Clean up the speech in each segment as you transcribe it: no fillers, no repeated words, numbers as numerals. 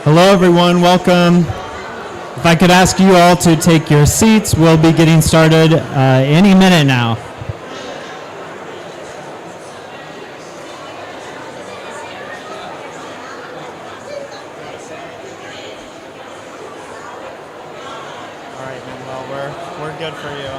Hello, everyone. Welcome. If I could ask you all to take your seats, we'll be getting started any minute now. All right, Manuel, we're good for you.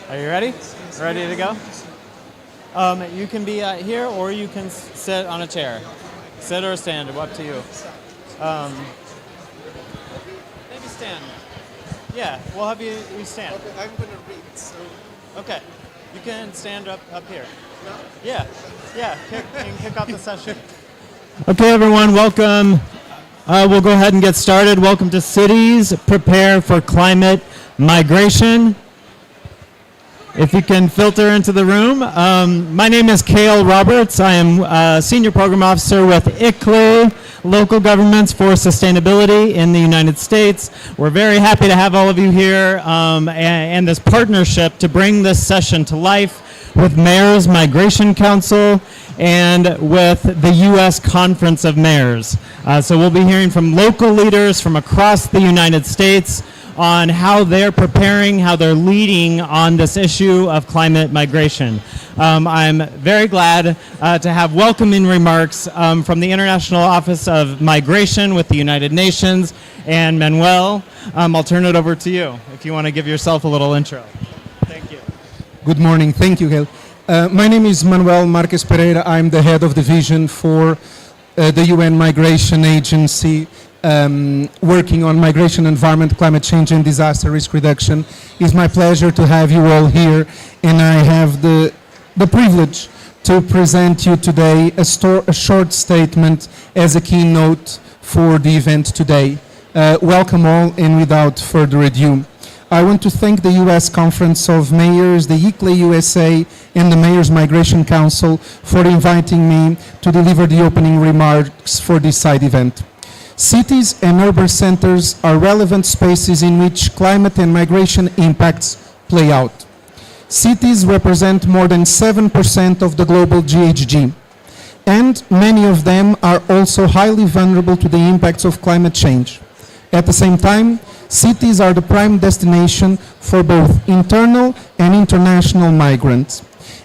Are you ready? Ready to go? You can be here or you can sit on a chair. Sit or stand, up to you. Maybe stand. Yeah, we'll have you stand. Okay, I'm going to read, so... Okay, you can stand up here. No? Yeah, you can kick off the session. Okay, everyone, welcome. We'll go ahead and get started. Welcome to Cities Prepare for Climate Migration. If you can filter into the room. My name is Cale Roberts. I am Senior Program Officer with ICLEI, Local Governments for Sustainability in the United States. We're very happy to have all of you here and this partnership to bring this session to life with Mayors Migration Council and with the U.S. Conference of Mayors. So we'll be hearing from local leaders from across the United States on how they're preparing, how they're leading on this issue of climate migration. I'm very glad to have welcoming remarks from the International Office of Migration with the United Nations. And Manuel, I'll turn it over to you if you want to give yourself a little intro. Thank you. Good morning. Thank you, Gail. My name is Manuel Marques Pereira. I'm the head of division for the UN Migration Agency, working on migration, environment, climate change, and disaster risk reduction. It's my pleasure to have you all here, and I have the privilege to present you today a short statement as a keynote for the event today. Welcome all, and without further ado, I want to thank the U.S. Conference of Mayors, the ICLEI USA, and the Mayors Migration Council for inviting me to deliver the opening remarks for this side event. Cities and urban centers are relevant spaces in which climate and migration impacts play out. Cities represent more than 7% of the global GHG, and many of them are also highly vulnerable to the impacts of climate change. At the same time, cities are the prime destination for both internal and international migrants.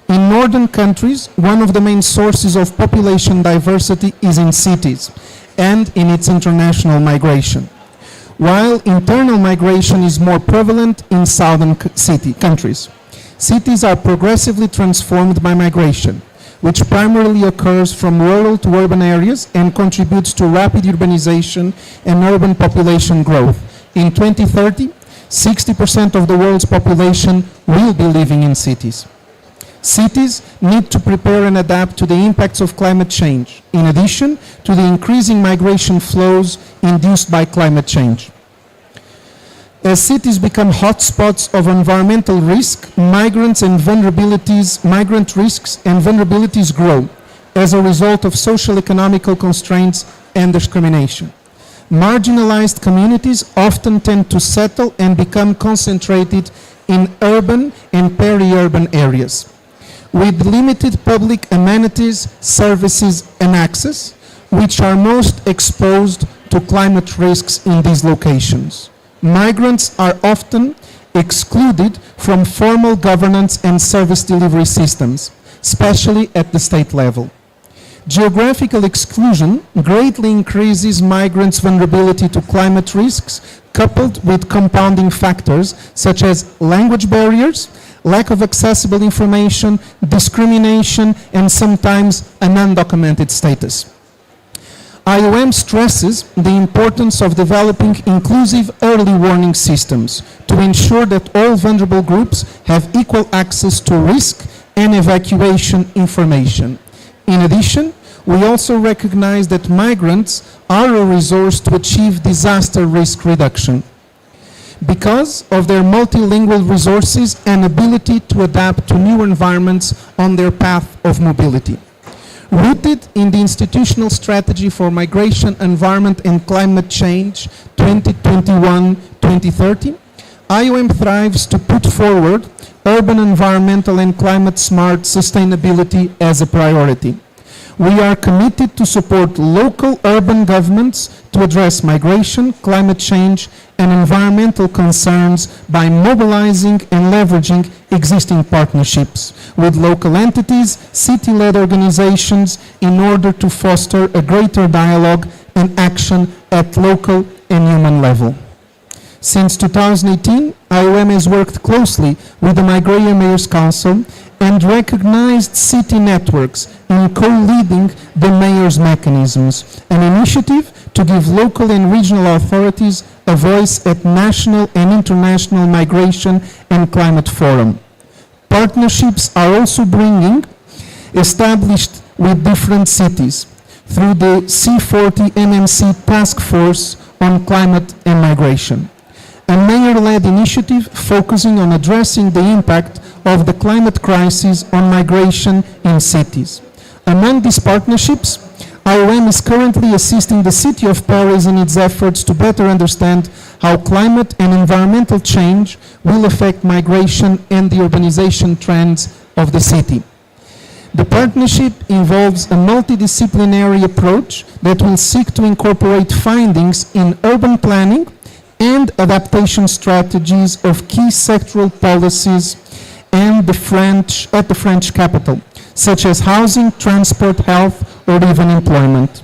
In northern countries, one of the main sources of population diversity is in cities and in its international migration, while internal migration is more prevalent in southern countries. Cities are progressively transformed by migration, which primarily occurs from rural to urban areas and contributes to rapid urbanization and urban population growth. In 2030, 60% of the world's population will be living in cities. Cities need to prepare and adapt to the impacts of climate change, in addition to the increasing migration flows induced by climate change. As cities become hotspots of environmental risk, migrant risks and vulnerabilities grow as a result of social economical constraints and discrimination. Marginalized communities often tend to settle and become concentrated in urban and peri-urban areas, with limited public amenities, services, and access, which are most exposed to climate risks in these locations. Migrants are often excluded from formal governance and service delivery systems, especially at the state level. Geographical exclusion greatly increases migrants' vulnerability to climate risks, coupled with compounding factors such as language barriers, lack of accessible information, discrimination, and sometimes an undocumented status. IOM stresses the importance of developing inclusive early warning systems to ensure that all vulnerable groups have equal access to risk and evacuation information. In addition, we also recognize that migrants are a resource to achieve disaster risk reduction because of their multilingual resources and ability to adapt to new environments on their path of mobility. Rooted in the Institutional Strategy for Migration, Environment and Climate Change 2021-2030, IOM thrives to put forward urban environmental and climate smart sustainability as a priority. We are committed to support local urban governments to address migration, climate change, and environmental concerns by mobilizing and leveraging existing partnerships with local entities, city-led organizations in order to foster a greater dialogue and action at local and human level. Since 2018, IOM has worked closely with the Migraia Mayors Council and recognized city networks in co-leading the Mayors Mechanisms, an initiative to give local and regional authorities a voice at national and international migration and climate forum. Partnerships are also being established with different cities through the C40 MMC Task Force on Climate and Migration, a mayor-led initiative focusing on addressing the impact of the climate crisis on migration in cities. Among these partnerships, IOM is currently assisting the City of Paris in its efforts to better understand how climate and environmental change will affect migration and the urbanization trends of the city. The partnership involves a multidisciplinary approach that will seek to incorporate findings in urban planning and adaptation strategies of key sectoral policies and at the French capital, such as housing, transport, health, or even employment.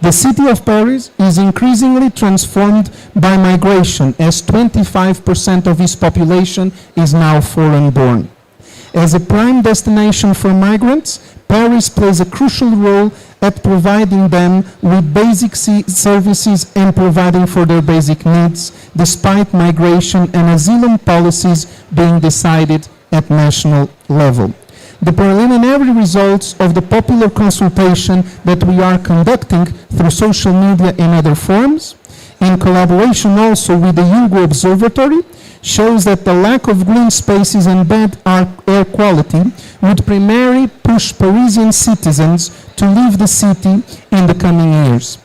The City of Paris is increasingly transformed by migration, as 25% of its population is now foreign-born. As a prime destination for migrants, Paris plays a crucial role at providing them with basic services and providing for their basic needs, despite migration and asylum policies being decided at national level. The preliminary results of the popular consultation that we are conducting through social media and other forums, in collaboration also with the Hugo Observatory, shows that the lack of green spaces and bad air quality would primarily push Parisian citizens to leave the city in the coming years.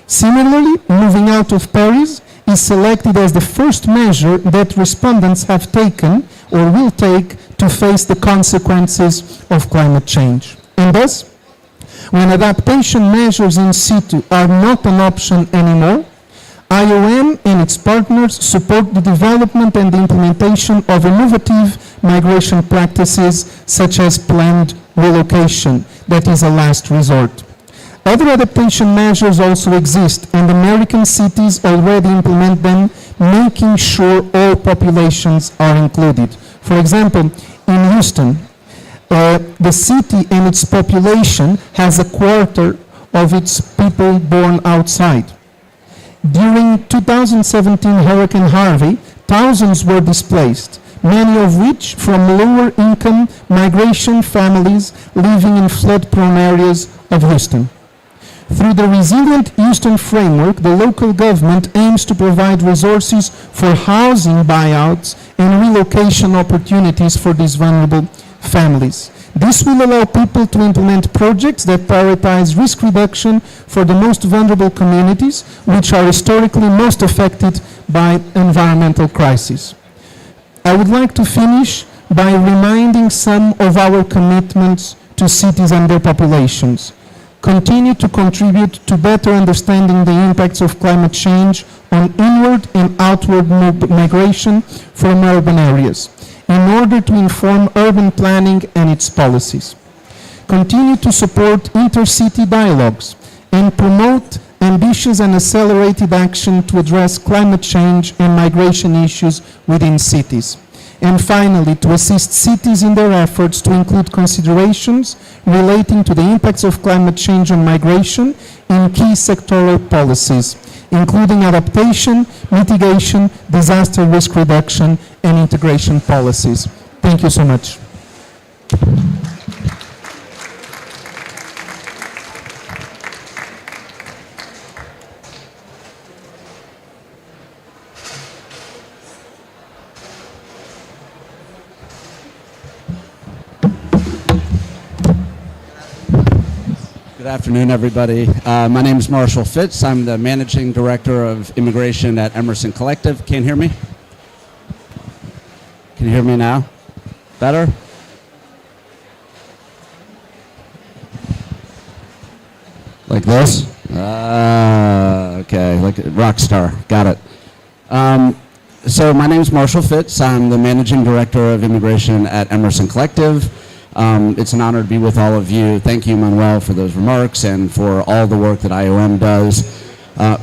Similarly, moving out of Paris is selected as the first measure that respondents have taken or will take to face the consequences of climate change. And thus, when adaptation measures in situ are not an option anymore, IOM and its partners support the development and the implementation of innovative migration practices such as planned relocation, that is a last resort. Other adaptation measures also exist, and American cities already implement them, making sure all populations are included. For example, in Houston, the city and its population has a quarter of its people born outside. During 2017 Hurricane Harvey, thousands were displaced, many of which from lower income migration families living in flood-prone areas of Houston. Through the Resilient Houston Framework, the local government aims to provide resources for housing buyouts and relocation opportunities for these vulnerable families. This will allow people to implement projects that prioritize risk reduction for the most vulnerable communities, which are historically most affected by environmental crises. I would like to finish by reminding some of our commitments to cities and their populations. Continue to contribute to better understanding the impacts of climate change on inward and outward migration from urban areas, in order to inform urban planning and its policies. Continue to support intercity dialogues and promote ambitious and accelerated action to address climate change and migration issues within cities. And finally, to assist cities in their efforts to include considerations relating to the impacts of climate change on migration in key sectoral policies, including adaptation, mitigation, disaster risk reduction, and integration policies. Thank you so much. afternoon, everybody. My name is Marshall Fitz. I'm the Managing Director of Immigration at Emerson Collective. Can you hear me? Can you hear me now? Better? Like this? Okay, like a rock star. Got it. So my name is Marshall Fitz. I'm the Managing Director of Immigration at Emerson Collective. It's an honor to be with all of you. Thank you, Manuel, for those remarks and for all the work that IOM does.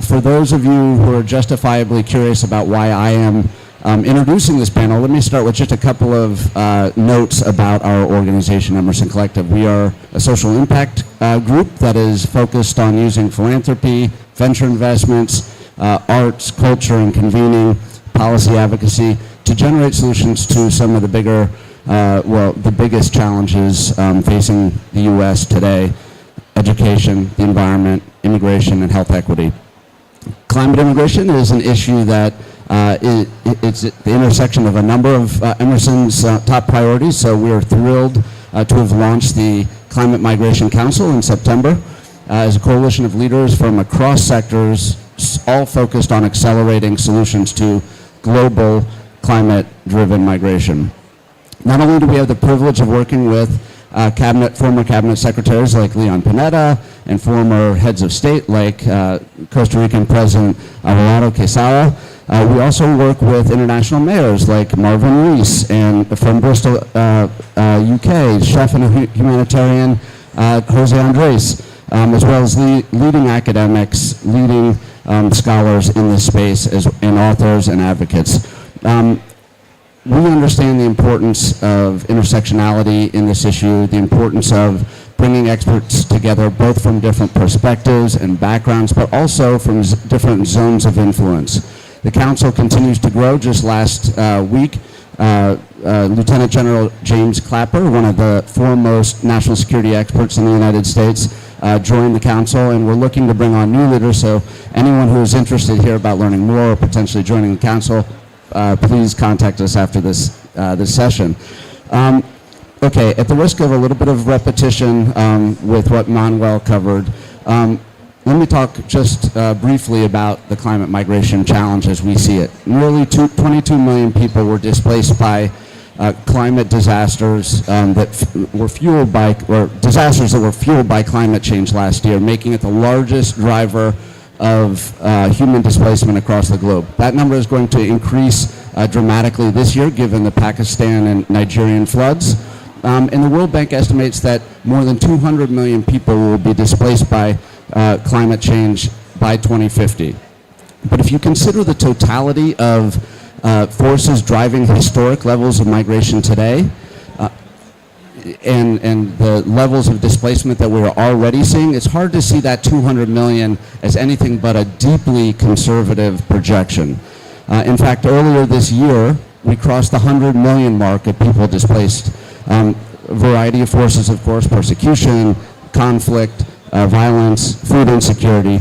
For those of you who are justifiably curious about why I am introducing this panel, let me start with just a couple of notes about our organization, Emerson Collective. We are a social impact group that is focused on using philanthropy, venture investments, arts, culture, and convening, policy advocacy to generate solutions to some of the bigger, the biggest challenges facing the U.S. today: education, the environment, immigration, and health equity. Climate immigration is an issue that it's at the intersection of a number of Emerson's top priorities, so we are thrilled to have launched the Climate Migration Council in September as a coalition of leaders from across sectors, all focused on accelerating solutions to global climate-driven migration. Not only do we have the privilege of working with former cabinet secretaries like Leon Panetta and former heads of state like Costa Rican President Abelardo Quesada, we also work with international mayors like Marvin Rees and from Bristol, UK, chef and humanitarian Jose Andres, as well as leading academics, leading scholars in this space, and authors and advocates. We understand the importance of intersectionality in this issue, the importance of bringing experts together both from different perspectives and backgrounds, but also from different zones of influence. The council continues to grow. Just last week, Lieutenant General James Clapper, one of the foremost national security experts in the United States, joined the council, and we're looking to bring on new leaders. So anyone who is interested here about learning more or potentially joining the council, please contact us after this session. Okay, at the risk of a little bit of repetition with what Manuel covered, let me talk just briefly about the climate migration challenge as we see it. Nearly 22 million people were displaced by climate disasters that were fueled by, or disasters that were fueled by climate change last year, making it the largest driver of human displacement across the globe. That number is going to increase dramatically this year given the Pakistan and Nigerian floods. And the World Bank estimates that more than 200 million people will be displaced by climate change by 2050. But if you consider the totality of forces driving historic levels of migration today, and the levels of displacement that we're already seeing, it's hard to see that 200 million as anything but a deeply conservative projection. In fact, earlier this year, we crossed the 100 million mark of people displaced. A variety of forces, of course: persecution, conflict, violence, food insecurity.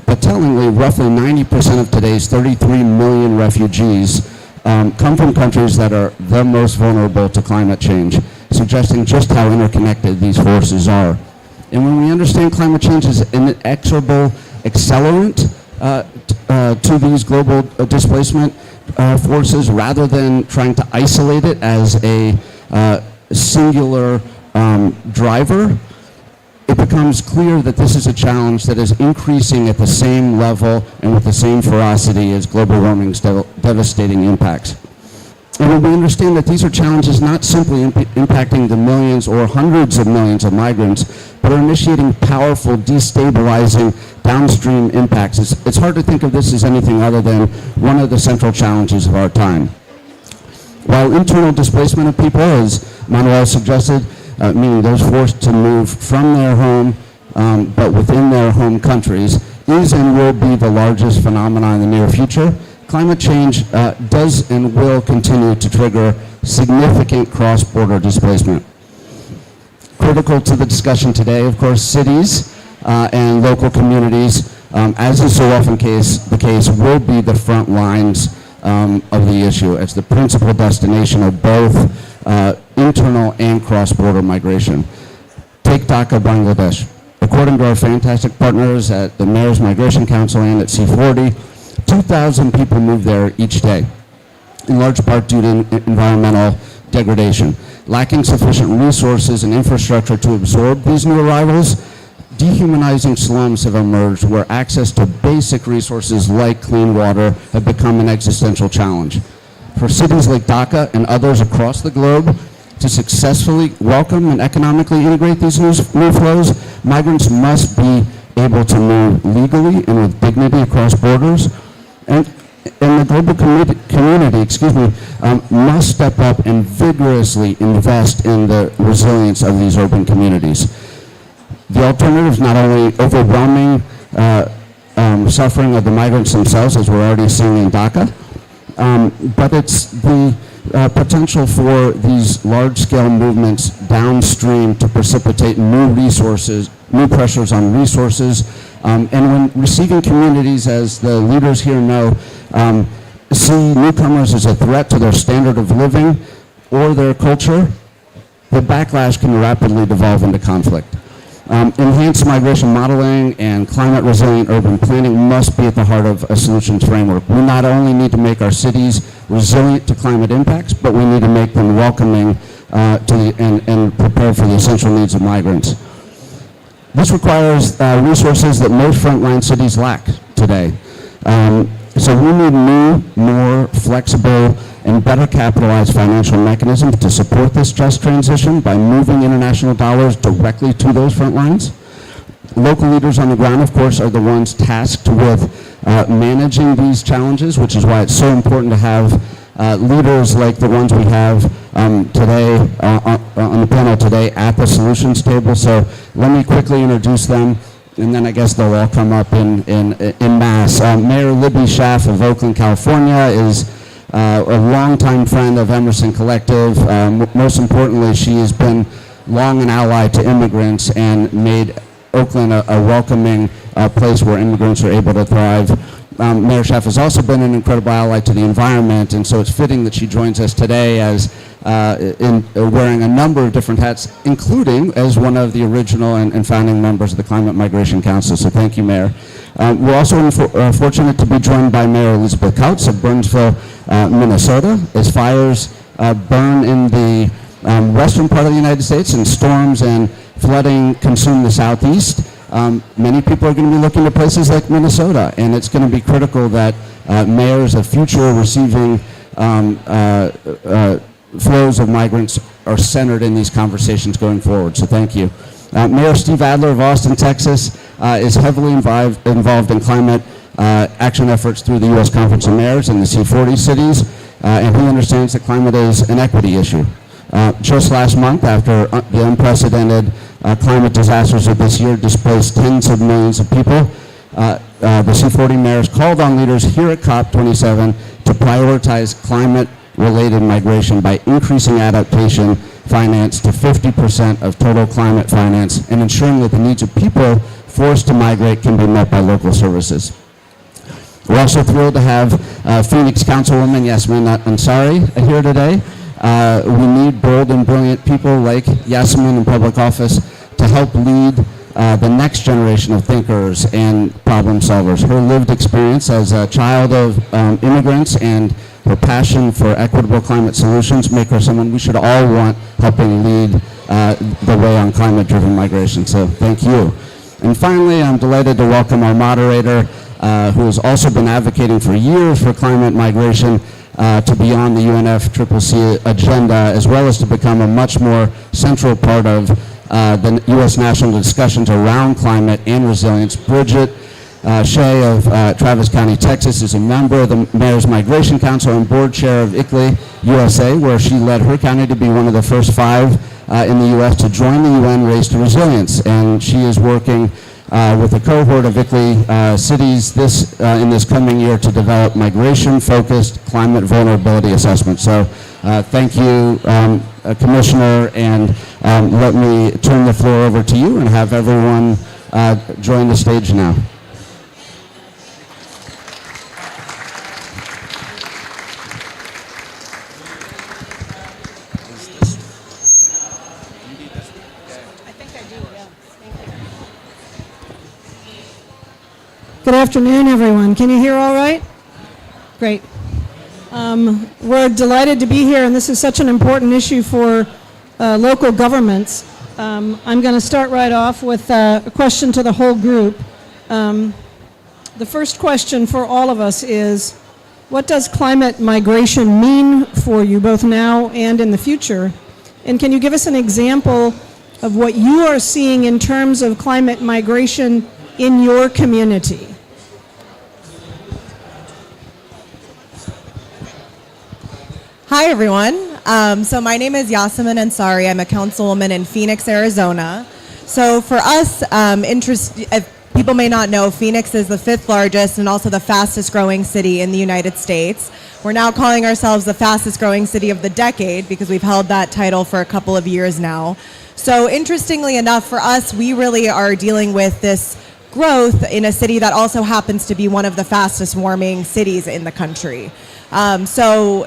But tellingly, roughly 90% of today's 33 million refugees come from countries that are the most vulnerable to climate change, suggesting just how interconnected these forces are. And when we understand climate change as an inexorable accelerant to these global displacement forces, rather than trying to isolate it as a singular driver, it becomes clear that this is a challenge that is increasing at the same level and with the same ferocity as global warming's devastating impacts. And when we understand that these are challenges not simply impacting the millions or hundreds of millions of migrants, but are initiating powerful, destabilizing downstream impacts, it's hard to think of this as anything other than one of the central challenges of our time. While internal displacement of people, as Manuel suggested, meaning those forced to move from their home, but within their home countries, is and will be the largest phenomenon in the near future, climate change does and will continue to trigger significant cross-border displacement. Critical to the discussion today, of course, cities and local communities, as is so often the case, will be the front lines of the issue as the principal destination of both internal and cross-border migration. Take Dhaka, Bangladesh. According to our fantastic partners at the Mayor's Migration Council and at C40, 2,000 people move there each day, in large part due to environmental degradation. Lacking sufficient resources and infrastructure to absorb these new arrivals, dehumanizing slums have emerged where access to basic resources like clean water have become an existential challenge. For cities like Dhaka and others across the globe to successfully welcome and economically integrate these new flows, migrants must be able to move legally and with dignity across borders. And the global community, must step up and vigorously invest in the resilience of these urban communities. The alternative is not only overwhelming suffering of the migrants themselves, as we're already seeing in Dhaka, but it's the potential for these large-scale movements downstream to precipitate new pressures on resources. And when receiving communities, as the leaders here know, see newcomers as a threat to their standard of living or their culture, the backlash can rapidly devolve into conflict. Enhanced migration modeling and climate-resilient urban planning must be at the heart of a solutions framework. We not only need to make our cities resilient to climate impacts, but we need to make them welcoming and prepare for the essential needs of migrants. This requires resources that most frontline cities lack today. So we need new, more flexible, and better capitalized financial mechanisms to support this just transition by moving international dollars directly to those front lines. Local leaders on the ground, of course, are the ones tasked with managing these challenges, which is why it's so important to have leaders like the ones we have today on the panel today at the solutions table. So let me quickly introduce them, and then I guess they'll all come up in mass. Mayor Libby Schaaf of Oakland, California is a longtime friend of Emerson Collective. Most importantly, she has been long an ally to immigrants and made Oakland a welcoming place where immigrants are able to thrive. Mayor Schaaf has also been an incredible ally to the environment, and so it's fitting that she joins us today as wearing a number of different hats, including as one of the original and founding members of the Climate Migration Council. So thank you, Mayor. We're also fortunate to be joined by Mayor Elizabeth Kautz of Burnsville, Minnesota, as fires burn in the western part of the United States and storms and flooding consume the southeast. Many people are going to be looking to places like Minnesota, and it's going to be critical that mayors of future receiving flows of migrants are centered in these conversations going forward. So thank you. Mayor Steve Adler of Austin, Texas is heavily involved in climate action efforts through the U.S. Conference of Mayors and the C40 cities, and he understands that climate is an equity issue. Just last month, after the unprecedented climate disasters of this year displaced tens of millions of people, the C40 mayors called on leaders here at COP27 to prioritize climate-related migration by increasing adaptation finance to 50% of total climate finance and ensuring that the needs of people forced to migrate can be met by local services. We're also thrilled to have Phoenix Councilwoman Yasmin Ansari here today. We need bold and brilliant people like Yasmin in public office to help lead the next generation of thinkers and problem solvers. Her lived experience as a child of immigrants and her passion for equitable climate solutions make her someone we should all want helping lead the way on climate-driven migration. So thank you. And finally, I'm delighted to welcome our moderator, who has also been advocating for years for climate migration to be on the UNFCCC agenda, as well as to become a much more central part of the U.S. national discussions around climate and resilience. Bridget Shea of Travis County, Texas, is a member of the Mayor's Migration Council and board chair of ICLEI USA, where she led her county to be one of the first 5 in the U.S. to join the UN Race to Resilience. And she is working with a cohort of ICLEI cities in this coming year to develop migration-focused climate vulnerability assessment. So thank you, Commissioner, and let me turn the floor over to you and have everyone join the stage now. Good afternoon, everyone. Can you hear all right? Great. We're delighted to be here, and this is such an important issue for local governments. I'm going to start right off with a question to the whole group. The first question for all of us is, what does climate migration mean for you, both now and in the future? And can you give us an example of what you are seeing in terms of climate migration in your community? Hi, everyone. So my name is Yasemin Ansari. I'm a councilwoman in Phoenix, Arizona. So for us, if people may not know, Phoenix is the 5th largest and also the fastest growing city in the United States. We're now calling ourselves the fastest growing city of the decade because we've held that title for a couple of years now. So interestingly enough, for us, we really are dealing with this growth in a city that also happens to be one of the fastest warming cities in the country. So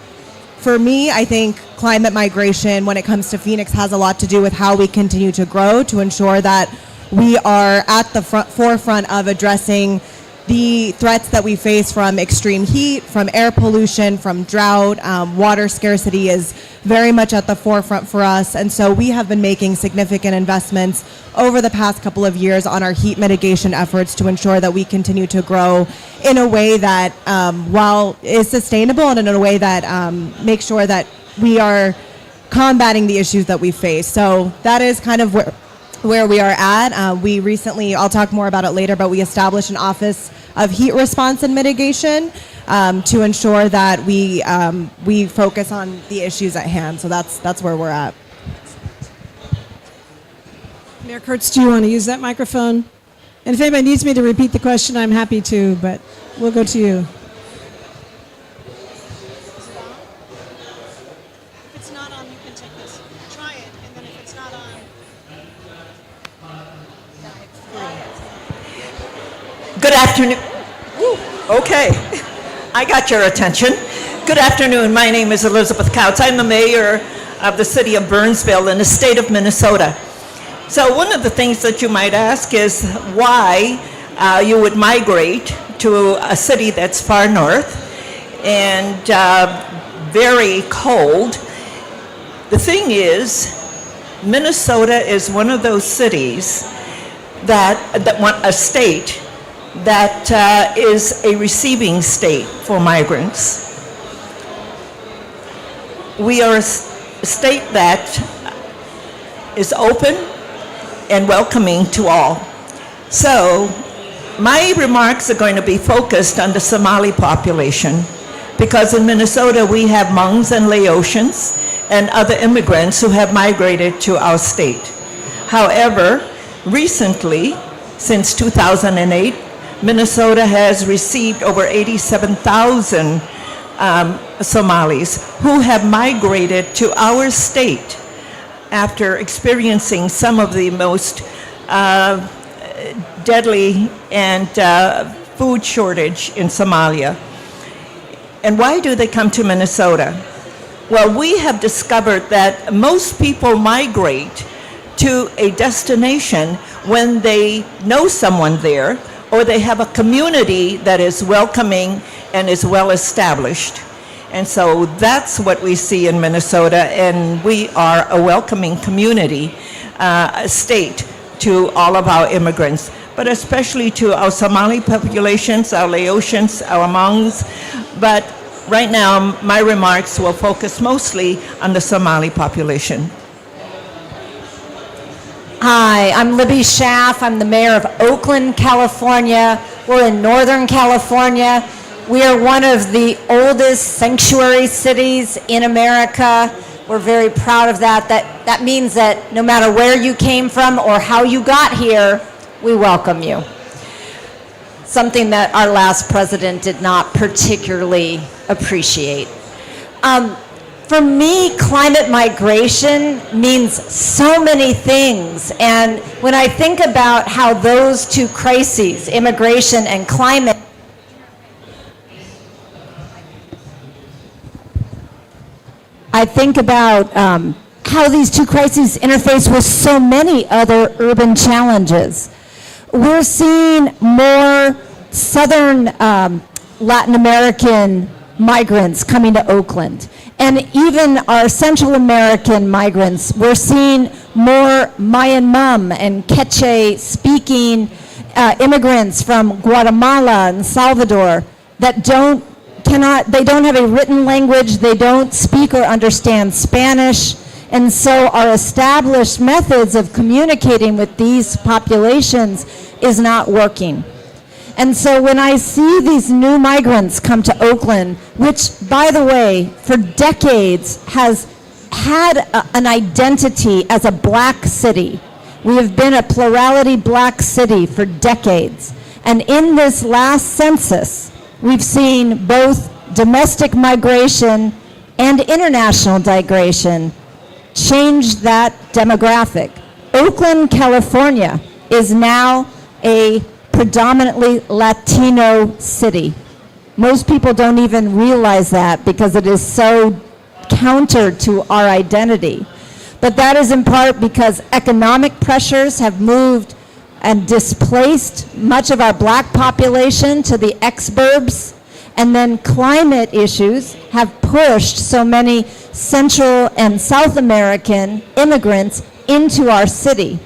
for me, I think climate migration, when it comes to Phoenix, has a lot to do with how we continue to grow to ensure that we are at the forefront of addressing the threats that we face from extreme heat, from air pollution, from drought. Water scarcity is very much at the forefront for us. And so we have been making significant investments over the past couple of years on our heat mitigation efforts to ensure that we continue to grow in a way that, while is sustainable and in a way that makes sure that we are combating the issues that we face. So that is kind of where we are at. We recently, I'll talk more about it later, but we established an Office of Heat Response and Mitigation to ensure that we focus on the issues at hand. So that's where we're at. Mayor Kurtz, do you want to use that microphone? And if anybody needs me to repeat the question, I'm happy to, but we'll go to you. If it's not on, you can take this. Try it, and then if it's not on. Good afternoon. Okay, I got your attention. Good afternoon. My name is Elizabeth Couts. I'm the mayor of the city of Burnsville in the state of Minnesota. So one of the things that you might ask is why you would migrate to a city that's far north and very cold. The thing is, Minnesota is one of those cities that want a state that is a receiving state for migrants. We are a state that is open and welcoming to all. So my remarks are going to be focused on the Somali population because in Minnesota we have Hmongs and Laotians and other immigrants who have migrated to our state. However, recently, since 2008, Minnesota has received over 87,000 Somalis who have migrated to our state after experiencing some of the most deadly and food shortage in Somalia. And why do they come to Minnesota? Well, we have discovered that most people migrate to a destination when they know someone there or they have a community that is welcoming and is well established. And so that's what we see in Minnesota, and we are a welcoming community, state to all of our immigrants, but especially to our Somali populations, our Laotians, our Hmongs. But right now, my remarks will focus mostly on the Somali population. Hi, I'm Libby Schaff. I'm the mayor of Oakland, California. We're in Northern California. We are one of the oldest sanctuary cities in America. We're very proud of that. That means that no matter where you came from or how you got here, we welcome you. Something that our last president did not particularly appreciate. For me, climate migration means so many things. And when I think about how those two crises, immigration and climate, I think about how these two crises interface with so many other urban challenges. We're seeing more southern Latin American migrants coming to Oakland. And even our Central American migrants, we're seeing more Mayan Mum and Quechua speaking immigrants from Guatemala and Salvador that don't have a written language, they don't speak or understand Spanish, and so our established methods of communicating with these populations is not working. And so when I see these new migrants come to Oakland, which, by the way, for decades has had an identity as a black city. We have been a plurality black city for decades. And in this last census, we've seen both domestic migration and international migration change that demographic. Oakland, California is now a predominantly Latino city. Most people don't even realize that because it is so counter to our identity. But that is in part because economic pressures have moved and displaced much of our black population to the exurbs, and then climate issues have pushed so many Central and South American immigrants into our city.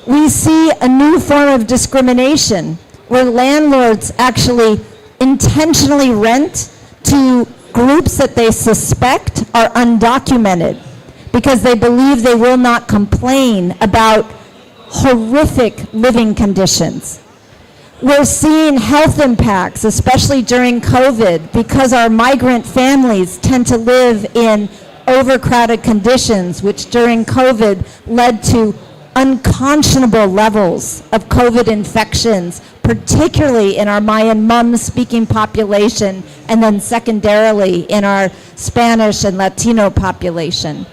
We see a new form of discrimination where landlords actually intentionally rent to groups that they suspect are undocumented because they believe they will not complain about horrific living conditions. We're seeing health impacts, especially during COVID, because our migrant families tend to live in overcrowded conditions, which during COVID led to unconscionable levels of COVID infections, particularly in our Mayan Mum speaking population, and then secondarily in our Spanish and Latino population.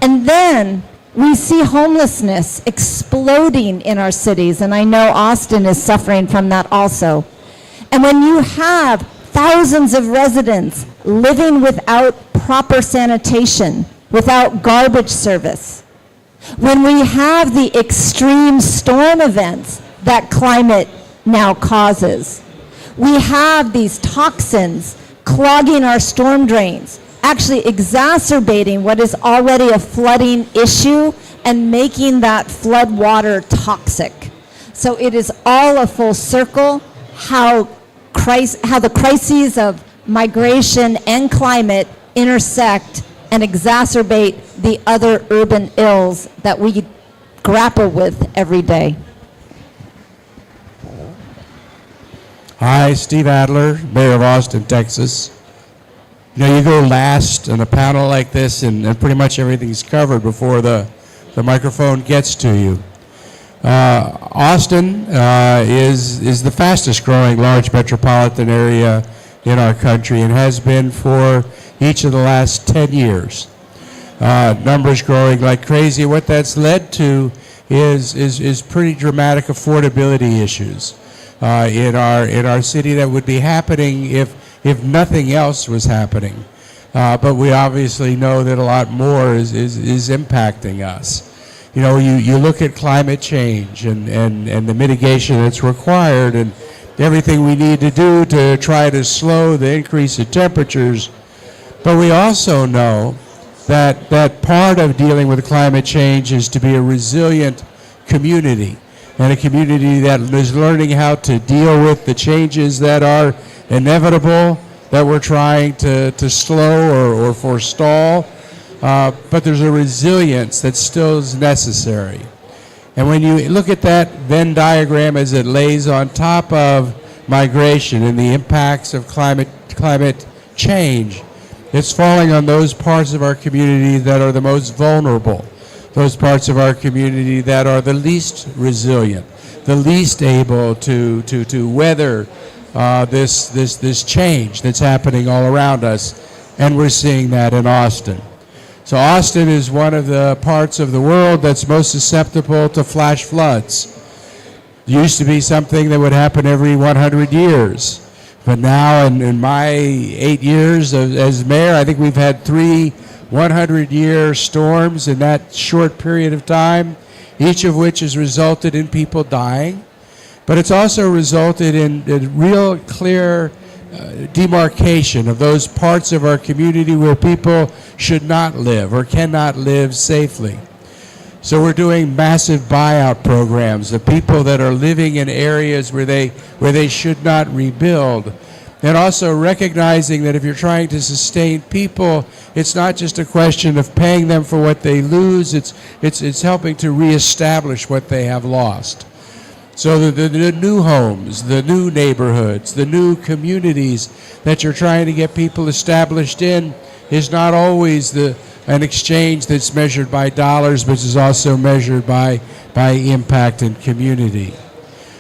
And then we see homelessness exploding in our cities, and I know Austin is suffering from that also. And when you have thousands of residents living without proper sanitation, without garbage service, when we have the extreme storm events that climate now causes, we have these toxins clogging our storm drains, actually exacerbating what is already a flooding issue and making that flood water toxic. So it is all a full circle how the crises of migration and climate intersect and exacerbate the other urban ills that we grapple with every day. Hi, Steve Adler, Mayor of Austin, Texas. You know, you go last in a panel like this and pretty much everything's covered before the microphone gets to you. Austin is the fastest growing large metropolitan area in our country and has been for each of the last 10 years. Numbers growing like crazy. What that's led to is pretty dramatic affordability issues in our city that would be happening if nothing else was happening. But we obviously know that a lot more is impacting us. You know, you look at climate change and the mitigation that's required and everything we need to do to try to slow the increase in temperatures. But we also know that part of dealing with climate change is to be a resilient community, and a community that is learning how to deal with the changes that are inevitable, that we're trying to slow or forestall, but there's a resilience that still is necessary. And when you look at that Venn diagram as it lays on top of migration and the impacts of climate change, it's falling on those parts of our community that are the most vulnerable, those parts of our community that are the least resilient, the least able to weather this change that's happening all around us, and we're seeing that in Austin. So Austin is one of the parts of the world that's most susceptible to flash floods. It used to be something that would happen every 100 years. But now in my 8 years as mayor, I think we've had 3 100-year storms in that short period of time, each of which has resulted in people dying. but it's also resulted in a real clear demarcation of those parts of our community where people should not live or cannot live safely. So we're doing massive buyout programs of people that are living in areas where they should not rebuild. And also recognizing that if you're trying to sustain people, it's not just a question of paying them for what they lose, it's helping to reestablish what they have lost. So the new homes, the new neighborhoods, the new communities that you're trying to get people established in is not always an exchange that's measured by dollars, but is also measured by impact and community.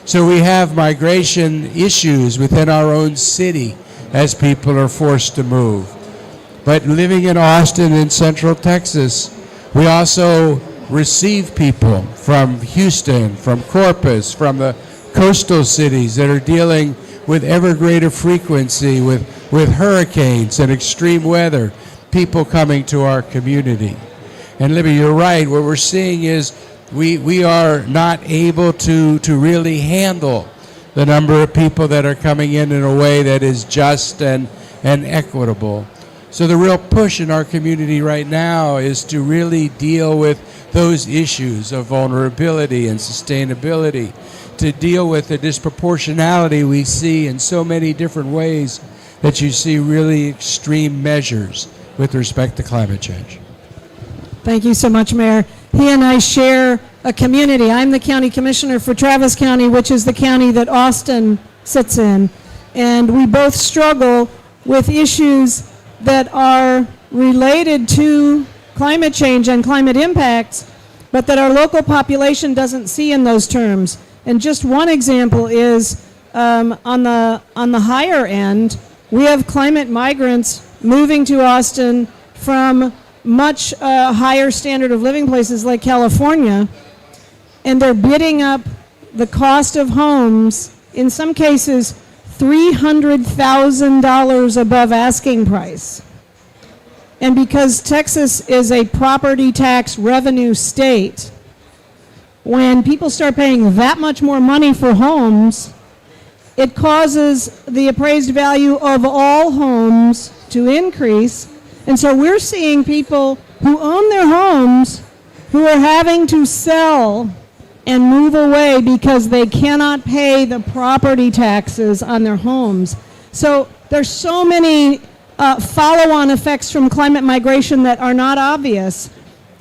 So we have migration issues within our own city as people are forced to move. But living in Austin and Central Texas, we also receive people from Houston, from Corpus, from the coastal cities that are dealing with ever greater frequency with hurricanes and extreme weather, people coming to our community. And Libby, you're right. What we're seeing is we are not able to really handle the number of people that are coming in a way that is just and equitable. So the real push in our community right now is to really deal with those issues of vulnerability and sustainability, to deal with the disproportionality we see in so many different ways that you see really extreme measures with respect to climate change. Thank you so much, Mayor. He and I share a community. I'm the county commissioner for Travis County, which is the county that Austin sits in. And we both struggle with issues that are related to climate change and climate impacts, but that our local population doesn't see in those terms. And just one example is on the higher end, we have climate migrants moving to Austin from much higher standard of living places like California, and they're bidding up the cost of homes, in some cases $300,000 above asking price. And because Texas is a property tax revenue state, when people start paying that much more money for homes, it causes the appraised value of all homes to increase. And so we're seeing people who own their homes who are having to sell and move away because they cannot pay the property taxes on their homes. So there's so many follow-on effects from climate migration that are not obvious.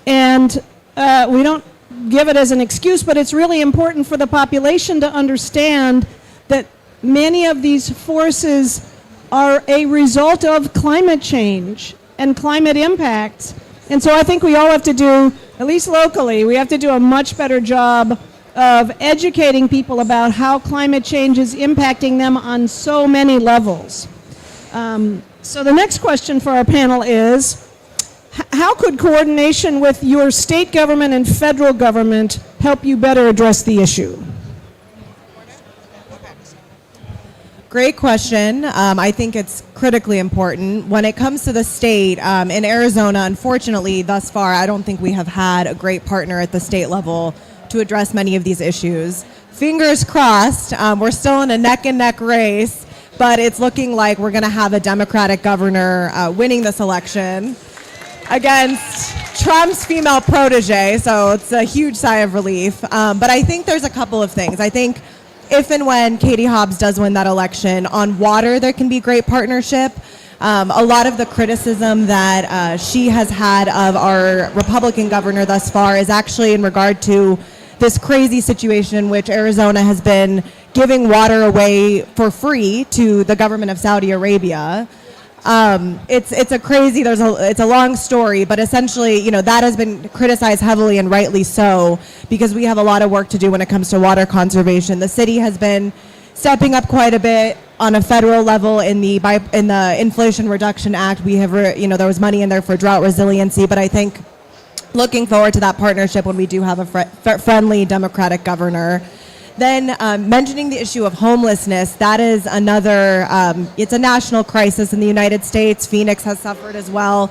And we don't give it as an excuse, but it's really important for the population to understand that many of these forces are a result of climate change and climate impacts. And so I think we all have to do, at least locally, we have to do a much better job of educating people about how climate change is impacting them on so many levels. So the next question for our panel is, how could coordination with your state government and federal government help you better address the issue? Great question. I think it's critically important. When it comes to the state, in Arizona, unfortunately, thus far, I don't think we have had a great partner at the state level to address many of these issues. Fingers crossed, we're still in a neck-and-neck race, but it's looking like we're going to have a Democratic governor winning this election against Trump's female protege, so it's a huge sigh of relief. But I think there's a couple of things. I think if and when Katie Hobbs does win that election, on water there can be great partnership. A lot of the criticism that she has had of our Republican governor thus far is actually in regard to this crazy situation in which Arizona has been giving water away for free to the government of Saudi Arabia. It's a long story, but essentially, that has been criticized heavily and rightly so, because we have a lot of work to do when it comes to water conservation. The city has been stepping up quite a bit on a federal level in the Inflation Reduction Act. We have, there was money in there for drought resiliency, but I think looking forward to that partnership when we do have a friendly Democratic governor. Then mentioning the issue of homelessness, that is another, it's a national crisis in the United States. Phoenix has suffered as well.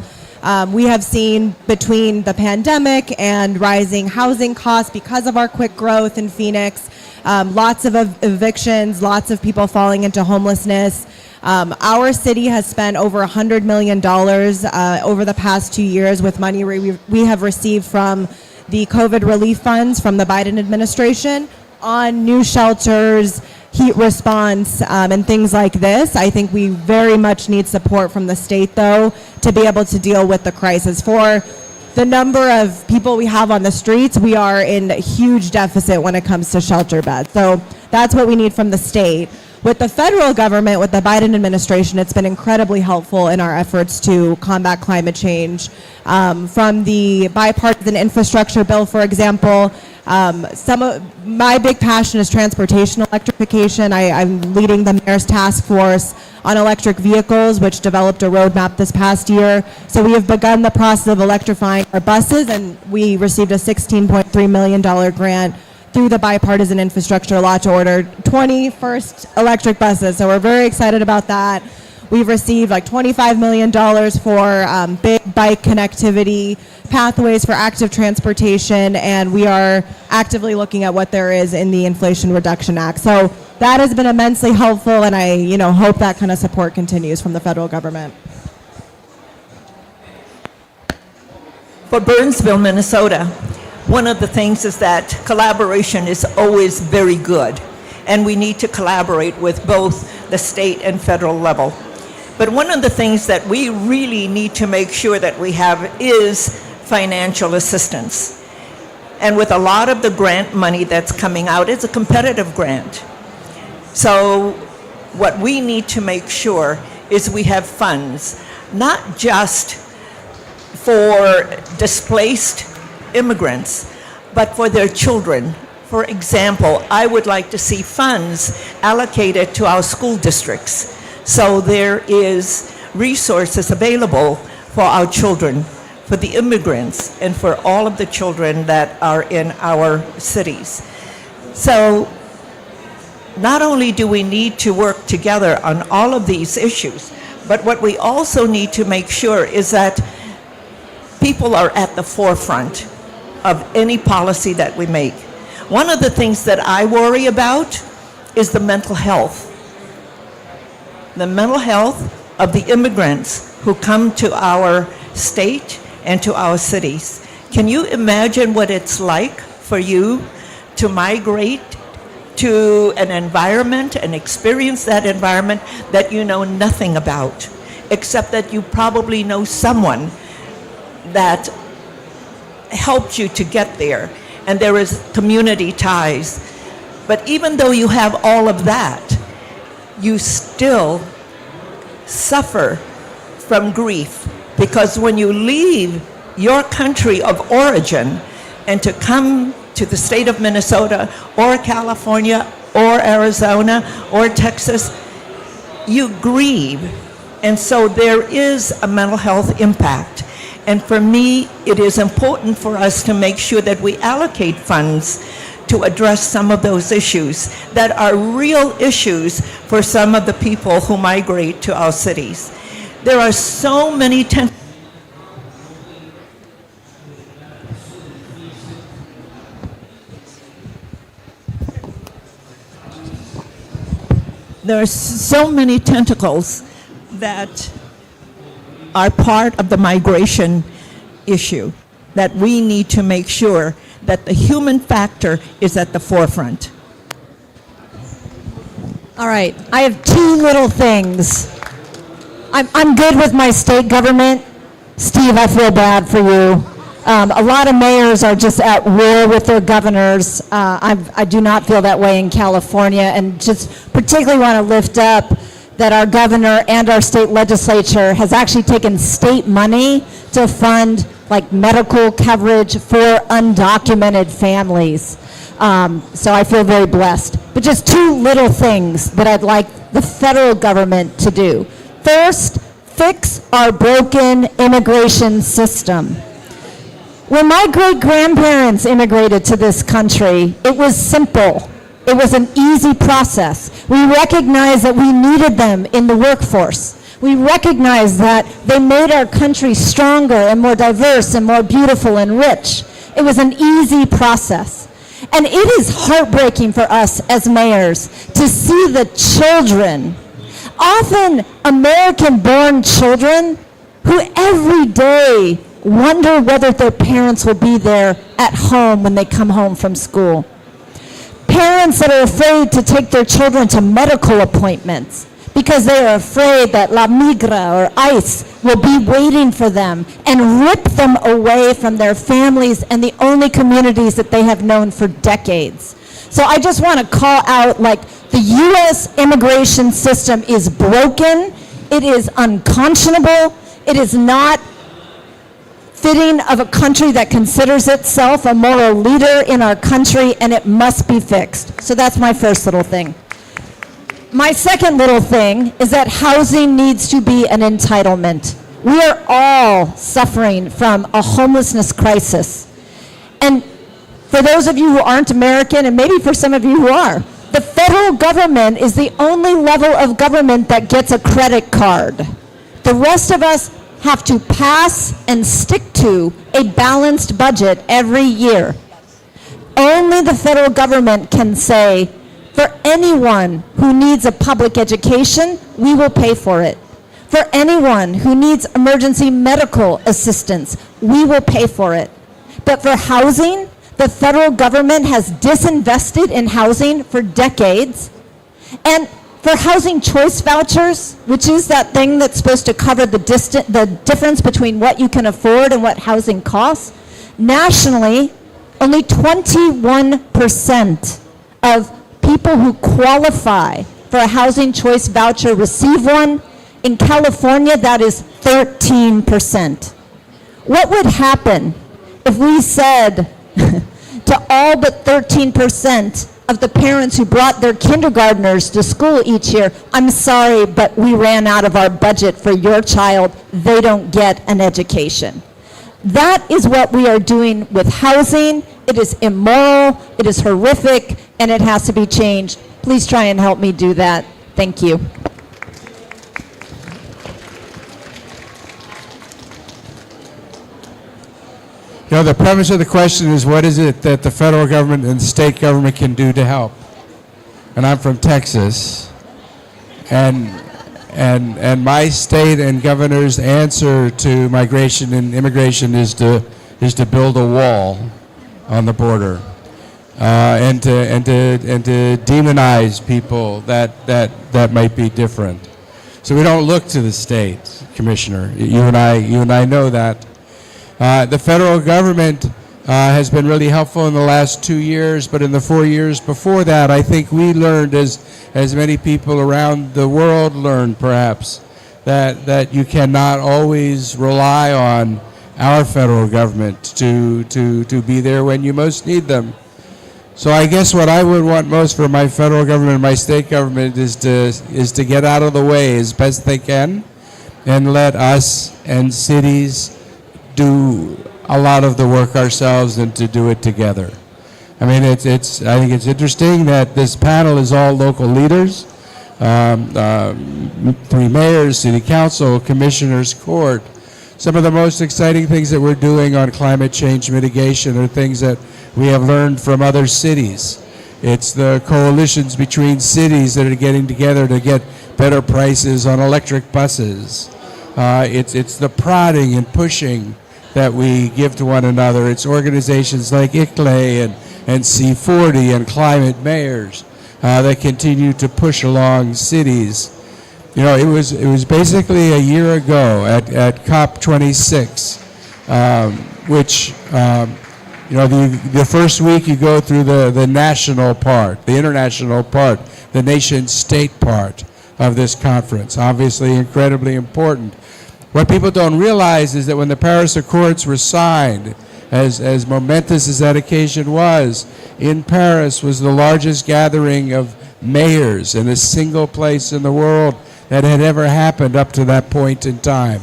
We have seen between the pandemic and rising housing costs because of our quick growth in Phoenix, lots of evictions, lots of people falling into homelessness. Our city has spent over $100 million over the past 2 years with money we have received from the COVID relief funds from the Biden administration on new shelters, heat response, and things like this. I think we very much need support from the state, though, to be able to deal with the crisis. For the number of people we have on the streets, we are in a huge deficit when it comes to shelter beds. So that's what we need from the state. With the federal government, with the Biden administration, it's been incredibly helpful in our efforts to combat climate change. From the bipartisan infrastructure bill, for example, some of my big passion is transportation electrification. I'm leading the mayor's task force on electric vehicles, which developed a roadmap this past year. So we have begun the process of electrifying our buses, and we received a $16.3 million grant through the bipartisan infrastructure law to order 20 first electric buses. So we're very excited about that. We've received like $25 million for big bike connectivity, pathways for active transportation, and we are actively looking at what there is in the Inflation Reduction Act. So that has been immensely helpful, and I hope that kind of support continues from the federal government. For Burnsville, Minnesota, one of the things is that collaboration is always very good, and we need to collaborate with both the state and federal level. But one of the things that we really need to make sure that we have is financial assistance. And with a lot of the grant money that's coming out, it's a competitive grant. So what we need to make sure is we have funds, not just for displaced immigrants, but for their children. For example, I would like to see funds allocated to our school districts so there is resources available for our children, for the immigrants, and for all of the children that are in our cities. So not only do we need to work together on all of these issues, but what we also need to make sure is that people are at the forefront of any policy that we make. One of the things that I worry about is the mental health. The mental health of the immigrants who come to our state and to our cities. Can you imagine what it's like for you to migrate to an environment and experience that environment that you know nothing about, except that you probably know someone that helped you to get there, and there is community ties. But even though you have all of that, you still suffer from grief, because when you leave your country of origin and to come to the state of Minnesota or California or Arizona or Texas, you grieve. And so there is a mental health impact. And for me, it is important for us to make sure that we allocate funds to address some of those issues that are real issues for some of the people who migrate to our cities. There are so many there are so many tentacles that are part of the migration issue that we need to make sure that the human factor is at the forefront. All right, I have two little things. I'm good with my state government. Steve, I feel bad for you. A lot of mayors are just at war with their governors. I do not feel that way in California, and just particularly want to lift up that our governor and our state legislature has actually taken state money to fund like medical coverage for undocumented families. So I feel very blessed. But just two little things that I'd like the federal government to do. First, fix our broken immigration system. When my great-grandparents immigrated to this country, it was simple. It was an easy process. We recognized that we needed them in the workforce. We recognized that they made our country stronger and more diverse and more beautiful and rich. It was an easy process. And it is heartbreaking for us as mayors to see the children, often American-born children, who every day wonder whether their parents will be there at home when they come home from school. Parents that are afraid to take their children to medical appointments because they are afraid that La Migra or ICE will be waiting for them and rip them away from their families and the only communities that they have known for decades. So I just want to call out, like, the U.S. immigration system is broken, it is unconscionable, it is not fitting of a country that considers itself a moral leader in our country, and it must be fixed. So that's my first little thing. My second little thing is that housing needs to be an entitlement. We are all suffering from a homelessness crisis. And for those of you who aren't American, and maybe for some of you who are, the federal government is the only level of government that gets a credit card. The rest of us have to pass and stick to a balanced budget every year. Only the federal government can say, for anyone who needs a public education, we will pay for it. For anyone who needs emergency medical assistance, we will pay for it. But for housing, the federal government has disinvested in housing for decades. And for housing choice vouchers, which is that thing that's supposed to cover the difference between what you can afford and what housing costs, nationally, only 21% of people who qualify for a housing choice voucher receive one. In California, that is 13%. What would happen if we said to all but 13% of the parents who brought their kindergartners to school each year, I'm sorry, but we ran out of our budget for your child, they don't get an education? That is what we are doing with housing. It is immoral, it is horrific, and it has to be changed. Please try and help me do that. Thank you. You know, the premise of the question is, what is it that the federal government and the state government can do to help? And I'm from Texas, and my state and governor's answer to migration and immigration is to build a wall on the border, and to demonize people that might be different. So we don't look to the state, Commissioner. You and I know that. The federal government has been really helpful in the last 2 years, but in the 4 years before that, I think we learned, as many people around the world learned perhaps, that you cannot always rely on our federal government to be there when you most need them. So I guess what I would want most for my federal government and my state government is to get out of the way as best they can and let us and cities do a lot of the work ourselves and to do it together. I mean, I think it's interesting that this panel is all local leaders, 3 mayors, city council, commissioners, court. Some of the most exciting things that we're doing on climate change mitigation are things that we have learned from other cities. It's the coalitions between cities that are getting together to get better prices on electric buses. It's the prodding and pushing that we give to one another. It's organizations like ICLEI and C40 and climate mayors that continue to push along cities. You know, it was basically a year ago at COP26, which you know, the first week you go through the national part, the international part, the nation-state part of this conference. Obviously incredibly important. What people don't realize is that when the Paris Accords were signed, as momentous as that occasion was, in Paris was the largest gathering of mayors in a single place in the world that had ever happened up to that point in time.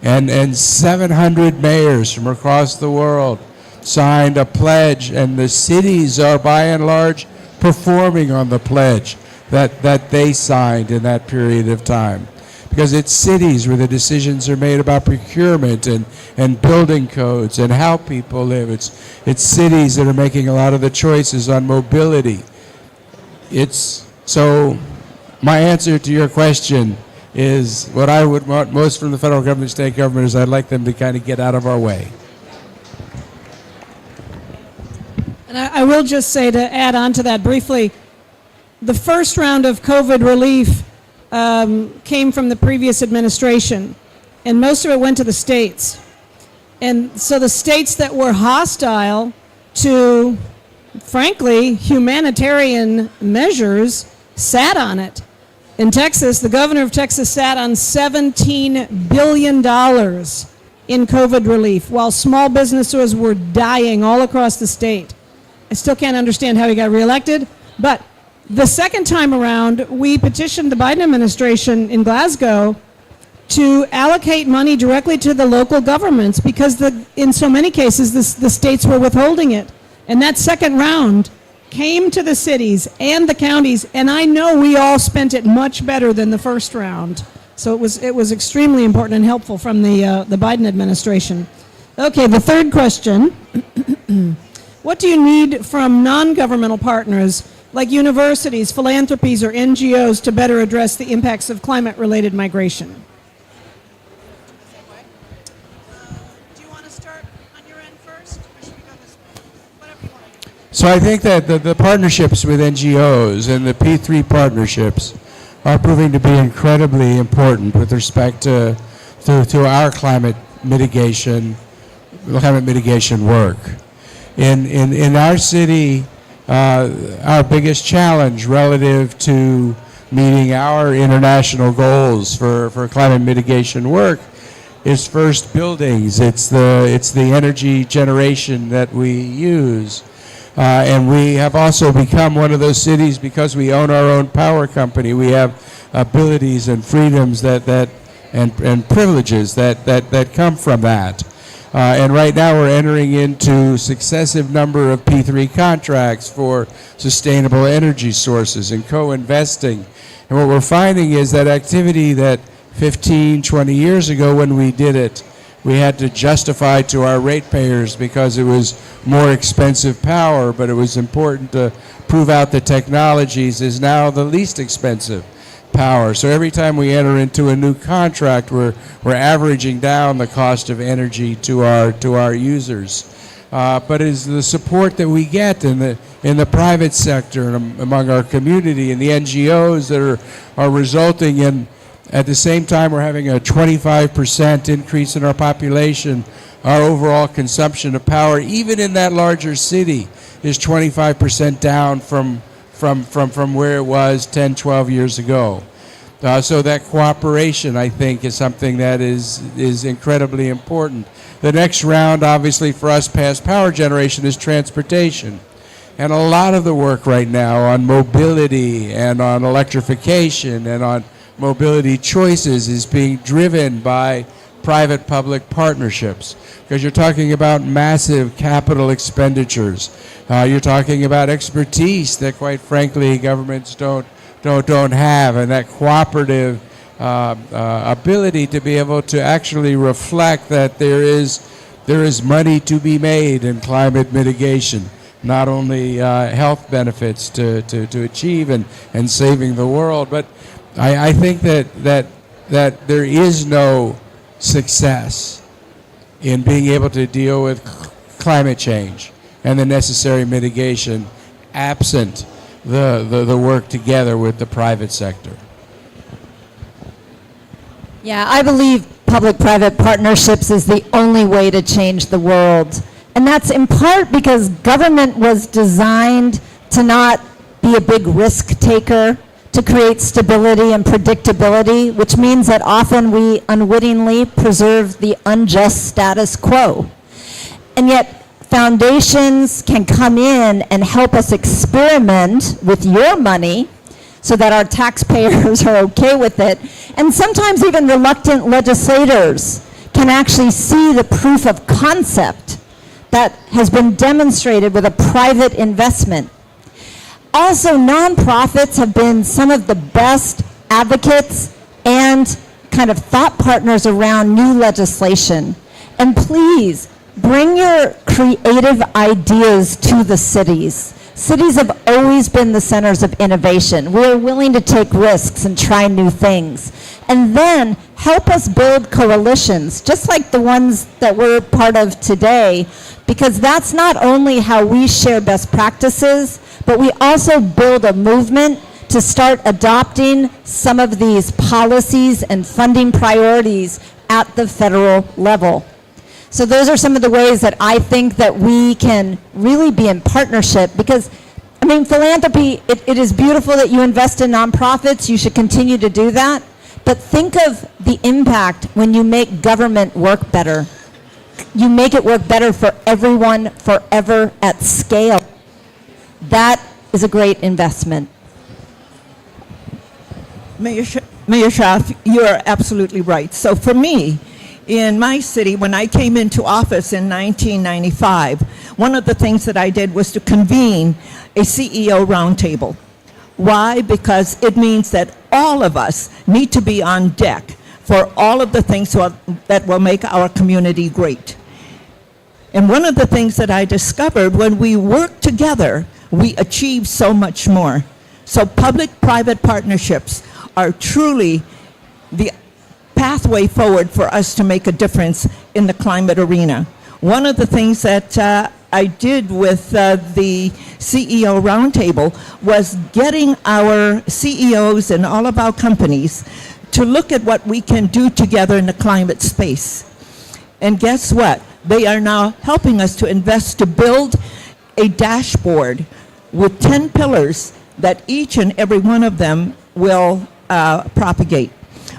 And 700 mayors from across the world signed a pledge, and the cities are by and large performing on the pledge that they signed in that period of time. because it's cities where the decisions are made about procurement and building codes and how people live. It's cities that are making a lot of the choices on mobility. So my answer to your question is what I would want most from the federal government, state government, is I'd like them to kind of get out of our way. And I will just say, to add on to that briefly, the first round of COVID relief came from the previous administration, and most of it went to the states. And so the states that were hostile to, frankly, humanitarian measures sat on it. In Texas, the governor of Texas sat on $17 billion in COVID relief, while small businesses were dying all across the state. I still can't understand how he got reelected, but the second time around, we petitioned the Biden administration in Glasgow to allocate money directly to the local governments, because in so many cases, the states were withholding it. And that second round came to the cities and the counties, and I know we all spent it much better than the first round. So it was extremely important and helpful from the Biden administration. Okay, the third question. What do you need from non-governmental partners like universities, philanthropies, or NGOs to better address the impacts of climate-related migration? Do you want to start on your end first, or should we go this way? Whatever you want to do. So I think that the partnerships with NGOs and the P3 partnerships are proving to be incredibly important with respect to our climate mitigation work. In our city, our biggest challenge relative to meeting our international goals for climate mitigation work is first buildings. It's the energy generation that we use. And we have also become one of those cities because we own our own power company. We have abilities and freedoms and privileges that come from that. And right now we're entering into successive number of P3 contracts for sustainable energy sources and co-investing. And what we're finding is that activity that 15, 20 years ago when we did it, we had to justify to our ratepayers because it was more expensive power, but it was important to prove out the technologies, is now the least expensive power. So every time we enter into a new contract, we're averaging down the cost of energy to our users. But is the support that we get in the private sector and among our community and the NGOs that are resulting in, at the same time we're having a 25% increase in our population, our overall consumption of power, even in that larger city, is 25% down from where it was 10, 12 years ago. So that cooperation, I think, is something that is incredibly important. The next round, obviously, for us past power generation is transportation. And a lot of the work right now on mobility and on electrification and on mobility choices is being driven by private-public partnerships, because you're talking about massive capital expenditures. You're talking about expertise that, quite frankly, governments don't have, and that cooperative ability to be able to actually reflect that there is money to be made in climate mitigation, not only health benefits to achieve and saving the world, but I think that there is no success in being able to deal with climate change and the necessary mitigation absent the work together with the private sector. Yeah, I believe public-private partnerships is the only way to change the world. And that's in part because government was designed to not be a big risk taker, to create stability and predictability, which means that often we unwittingly preserve the unjust status quo. And yet foundations can come in and help us experiment with your money so that our taxpayers are okay with it. And sometimes even reluctant legislators can actually see the proof of concept that has been demonstrated with a private investment. Also, nonprofits have been some of the best advocates and kind of thought partners around new legislation. And please, bring your creative ideas to the cities. Cities have always been the centers of innovation. We are willing to take risks and try new things. And then help us build coalitions, just like the ones that we're part of today, because that's not only how we share best practices, but we also build a movement to start adopting some of these policies and funding priorities at the federal level. So those are some of the ways that I think that we can really be in partnership, because, I mean, philanthropy, it is beautiful that you invest in nonprofits. You should continue to do that. But think of the impact when you make government work better. You make it work better for everyone, forever, at scale. That is a great investment. Mayor Schaaf, you're absolutely right. So for me, in my city, when I came into office in 1995, one of the things that I did was to convene a CEO roundtable. Why? Because it means that all of us need to be on deck for all of the things that will make our community great. And one of the things that I discovered, when we work together, we achieve so much more. So public-private partnerships are truly the pathway forward for us to make a difference in the climate arena. One of the things that I did with the CEO Roundtable was getting our CEOs and all of our companies to look at what we can do together in the climate space. And guess what? They are now helping us to invest to build a dashboard with 10 pillars that each and every one of them will propagate.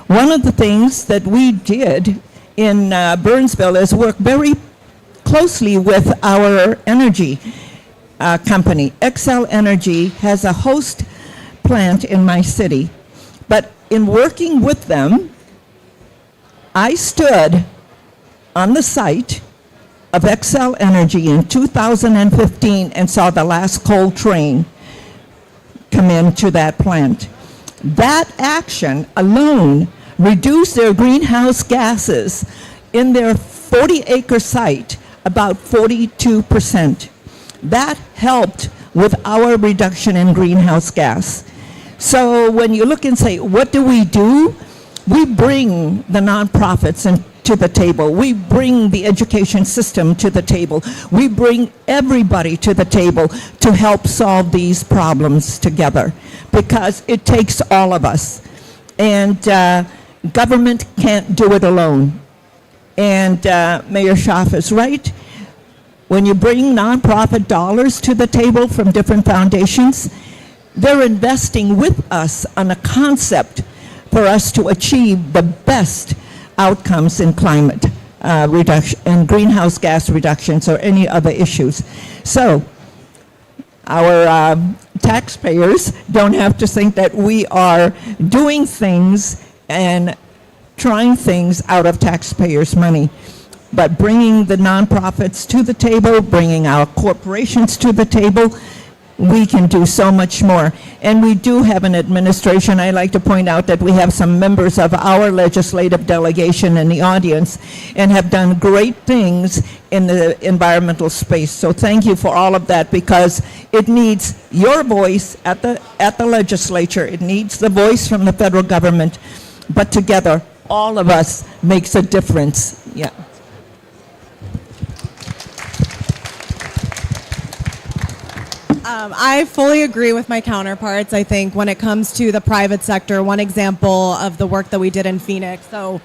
One of the things that we did in Burnsville is work very closely with our energy company. Xcel Energy has a host plant in my city. But in working with them, I stood on the site of Xcel Energy in 2015 and saw the last coal train come into that plant. That action alone reduced their greenhouse gases in their 40-acre site about 42%. That helped with our reduction in greenhouse gas. So when you look and say, what do? We bring the nonprofits to the table. We bring the education system to the table. We bring everybody to the table to help solve these problems together, because it takes all of us. And government can't do it alone. And Mayor Schaaf is right. When you bring nonprofit dollars to the table from different foundations, they're investing with us on a concept for us to achieve the best outcomes in climate reduction and greenhouse gas reductions or any other issues. So our taxpayers don't have to think that we are doing things and trying things out of taxpayers' money, but bringing the nonprofits to the table, bringing our corporations to the table, we can do so much more. And we do have an administration. I like to point out that we have some members of our legislative delegation in the audience and have done great things in the environmental space. So thank you for all of that, because it needs your voice at the legislature. It needs the voice from the federal government. But together, all of us makes a difference. Yeah. I fully agree with my counterparts. I think when it comes to the private sector, one example of the work that we did in Phoenix. So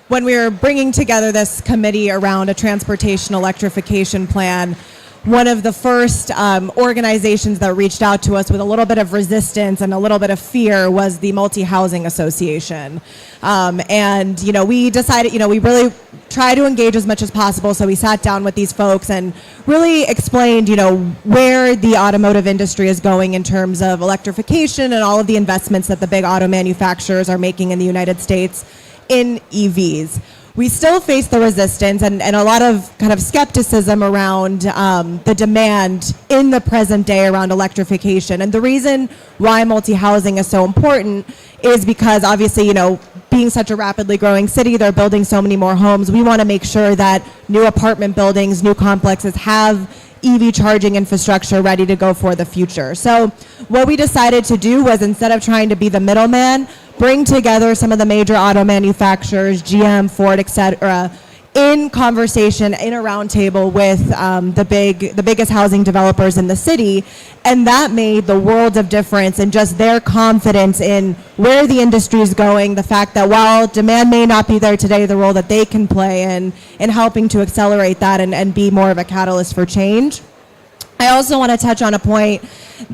when we were bringing together this committee around a transportation electrification plan, one of the first organizations that reached out to us with a little bit of resistance and a little bit of fear was the Multi-Housing Association. And, we decided, we really try to engage as much as possible. So we sat down with these folks and really explained, where the automotive industry is going in terms of electrification and all of the investments that the big auto manufacturers are making in the United States in EVs. We still face the resistance and a lot of kind of skepticism around the demand in the present day around electrification. And the reason why multi-housing is so important is because obviously, being such a rapidly growing city, they're building so many more homes. We want to make sure that new apartment buildings, new complexes have EV charging infrastructure ready to go for the future. So what we decided to do was, instead of trying to be the middleman, bring together some of the major auto manufacturers, GM, Ford, etc., in conversation, in a roundtable with the biggest housing developers in the city, and that made the world of difference in just their confidence in where the industry is going, the fact that while demand may not be there today, the role that they can play in helping to accelerate that and be more of a catalyst for change. I also want to touch on a point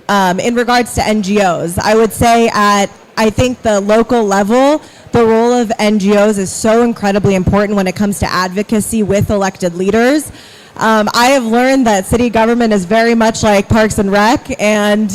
in regards to NGOs. I would say I think the local level, the role of NGOs is so incredibly important when it comes to advocacy with elected leaders. I have learned that city government is very much like Parks and Rec, and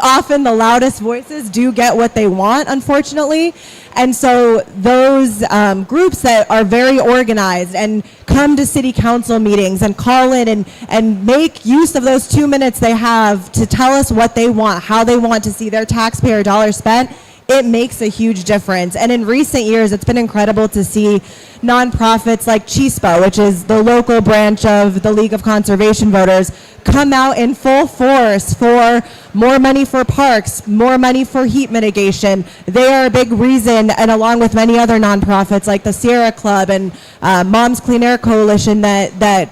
often the loudest voices do get what they want, unfortunately. And so those groups that are very organized and come to city council meetings and call in and make use of those 2 minutes they have to tell us what they want, how they want to see their taxpayer dollars spent, it makes a huge difference. And in recent years, it's been incredible to see nonprofits like CHISPA, which is the local branch of the League of Conservation Voters, come out in full force for more money for parks, more money for heat mitigation. They are a big reason, and along with many other nonprofits like the Sierra Club and Moms Clean Air Coalition that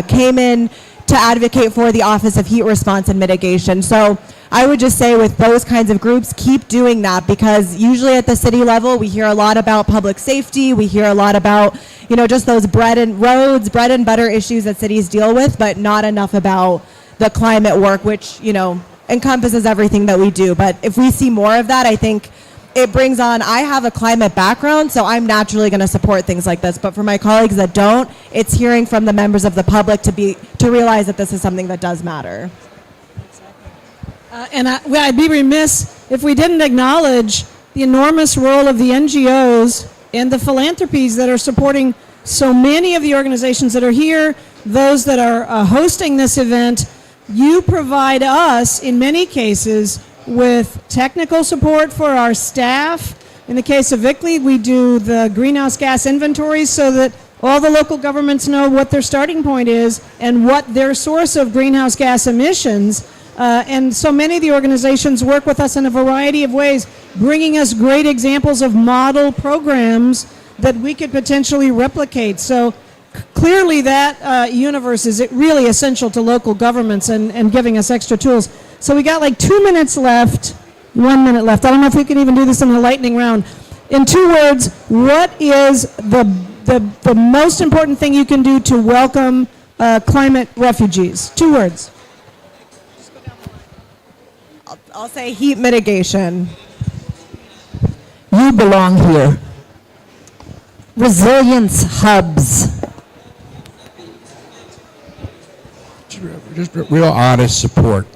came in to advocate for the Office of Heat Response and Mitigation. So I would just say with those kinds of groups, keep doing that, because usually at the city level, we hear a lot about public safety. We hear a lot about, just those bread and butter issues that cities deal with, but not enough about the climate work, which, encompasses everything that we do. But if we see more of that, I think it brings on, I have a climate background, so I'm naturally going to support things like this. But for my colleagues that don't, it's hearing from the members of the public to realize that this is something that does matter. I'd be remiss if we didn't acknowledge the enormous role of the NGOs and the philanthropies that are supporting so many of the organizations that are here, those that are hosting this event. You provide us, in many cases, with technical support for our staff. In the case of ICLEI, we do the greenhouse gas inventories so that all the local governments know what their starting point is and what their source of greenhouse gas emissions. And so many of the organizations work with us in a variety of ways, bringing us great examples of model programs that we could potentially replicate. So clearly that universe is really essential to local governments and giving us extra tools. So we got like 2 minutes left, 1 minute left. I don't know if we can even do this in a lightning round. In 2 words, what is the most important thing you can do to welcome climate refugees? 2 words. I'll say heat mitigation. You belong here. Resilience hubs. Just real honest support.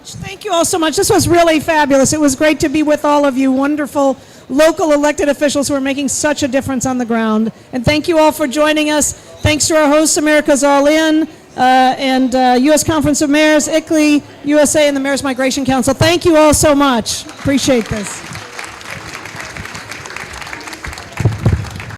Thank you all so much. This was really fabulous. It was great to be with all of you wonderful local elected officials who are making such a difference on the ground. And thank you all for joining us. Thanks to our hosts, America's All In, and U.S. Conference of Mayors, ICLEI, USA, and the Mayors Migration Council. Thank you all so much. Appreciate this.